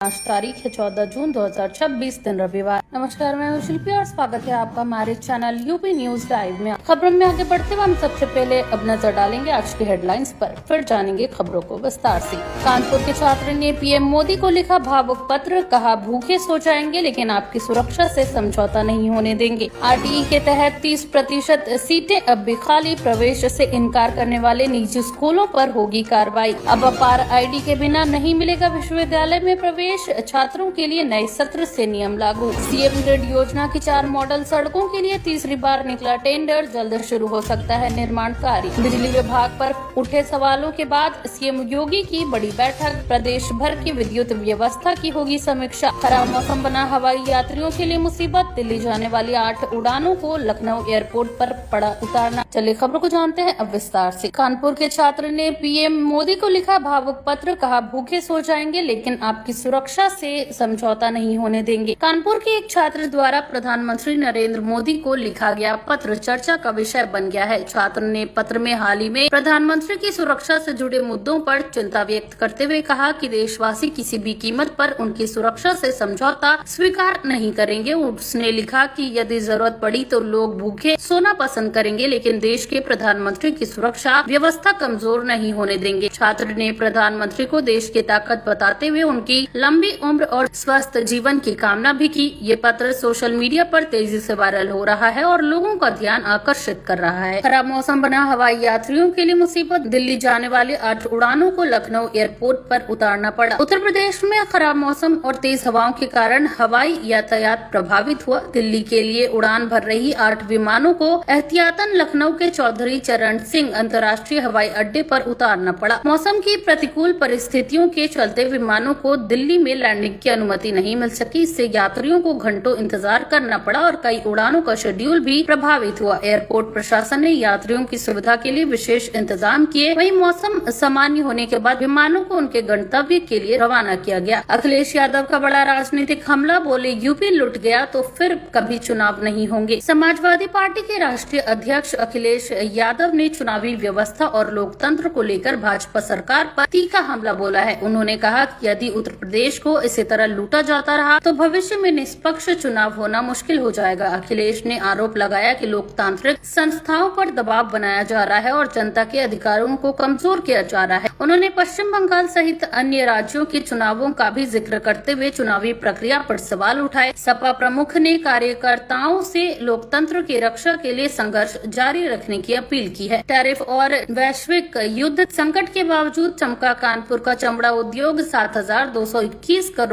आज तारीख है 14 जून 2026 दिन रविवार। नमस्कार, मैं हूं शिल्पी और स्वागत है आपका हमारे चैनल यूपी न्यूज लाइव में। खबरों में आगे बढ़ते हुए हम सबसे पहले अब नजर डालेंगे आज की हेडलाइंस पर, फिर जानेंगे खबरों को विस्तार से। कानपुर के छात्र ने पीएम मोदी को लिखा भावुक पत्र, कहा भूखे सो जाएंगे लेकिन आपकी सुरक्षा से समझौता नहीं होने देंगे। आरटीई के तहत 30% सीटें अब भी खाली, प्रवेश से इनकार करने वाले निजी स्कूलों पर होगी कार्रवाई। अब अपार आईडी के बिना नहीं मिलेगा विश्वविद्यालय में प्रवेश, छात्रों के लिए नए सत्र से नियम लागू। सीएम ग्रिड योजना की 4 मॉडल सड़कों के लिए तीसरी बार निकला टेंडर, जल्द शुरू हो सकता है निर्माण कार्य। बिजली विभाग पर उठे सवालों के बाद सीएम योगी की बड़ी बैठक, प्रदेश भर की विद्युत व्यवस्था की होगी समीक्षा। खराब मौसम बना हवाई यात्रियों के लिए मुसीबत, दिल्ली जाने वाली 8 उड़ानों को लखनऊ एयरपोर्ट पर पड़ा उतारना। चलिए खबरों को जानते हैं अब विस्तार से। कानपुर के छात्र ने पीएम मोदी को लिखा भावुक पत्र, कहा भूखे सो जाएंगे लेकिन आपकी सुरक्षा से समझौता नहीं होने देंगे। कानपुर के एक छात्र द्वारा प्रधानमंत्री नरेंद्र मोदी को लिखा गया पत्र चर्चा का विषय बन गया है। छात्र ने पत्र में हाल ही में प्रधानमंत्री की सुरक्षा से जुड़े मुद्दों पर चिंता व्यक्त करते हुए कहा कि देशवासी किसी भी कीमत पर उनकी सुरक्षा से समझौता स्वीकार नहीं करेंगे। उसने लिखा कि यदि जरूरत पड़ी तो लोग भूखे सोना पसंद करेंगे लेकिन देश के प्रधानमंत्री की सुरक्षा व्यवस्था कमजोर नहीं होने देंगे। छात्र ने प्रधानमंत्री को देश की ताकत बताते हुए उनकी लंबी उम्र और स्वस्थ जीवन की कामना भी की। ये पत्र सोशल मीडिया पर तेजी से वायरल हो रहा है और लोगों का ध्यान आकर्षित कर रहा है। खराब मौसम बना हवाई यात्रियों के लिए मुसीबत, दिल्ली जाने वाले 8 उड़ानों को लखनऊ एयरपोर्ट पर उतारना पड़ा। उत्तर प्रदेश में खराब मौसम और तेज हवाओं के कारण हवाई यातायात प्रभावित हुआ। दिल्ली के लिए उड़ान भर रही 8 विमानों को एहतियातन लखनऊ के चौधरी चरण सिंह अंतर्राष्ट्रीय हवाई अड्डे पर उतारना पड़ा। मौसम की प्रतिकूल परिस्थितियों के चलते विमानों को दिल्ली में लैंडिंग की अनुमति नहीं मिल सकी। इससे यात्रियों को घंटों इंतजार करना पड़ा और कई उड़ानों का शेड्यूल भी प्रभावित हुआ। एयरपोर्ट प्रशासन ने यात्रियों की सुविधा के लिए विशेष इंतजाम किए। वहीं मौसम सामान्य होने के बाद विमानों को उनके गंतव्य के लिए रवाना किया गया। अखिलेश यादव का बड़ा राजनीतिक हमला, बोले यूपी लुट गया तो फिर कभी चुनाव नहीं होंगे। समाजवादी पार्टी के राष्ट्रीय अध्यक्ष अखिलेश यादव ने चुनावी व्यवस्था और लोकतंत्र को लेकर भाजपा सरकार पर तीखा हमला बोला है। उन्होंने कहा कि यदि उत्तर प्रदेश को इसी तरह लूटा जाता रहा तो भविष्य में निष्पक्ष चुनाव होना मुश्किल हो जाएगा। अखिलेश ने आरोप लगाया कि लोकतांत्रिक संस्थाओं पर दबाव बनाया जा रहा है और जनता के अधिकारों को कमजोर किया जा रहा है। उन्होंने पश्चिम बंगाल सहित अन्य राज्यों के चुनावों का भी जिक्र करते हुए चुनावी प्रक्रिया पर सवाल उठाए। सपा प्रमुख ने कार्यकर्ताओं से लोकतंत्र की रक्षा के लिए संघर्ष जारी रखने की अपील की है। टैरिफ और वैश्विक युद्ध संकट के बावजूद चमका कानपुर का चमड़ा उद्योग, 7,221 करोड़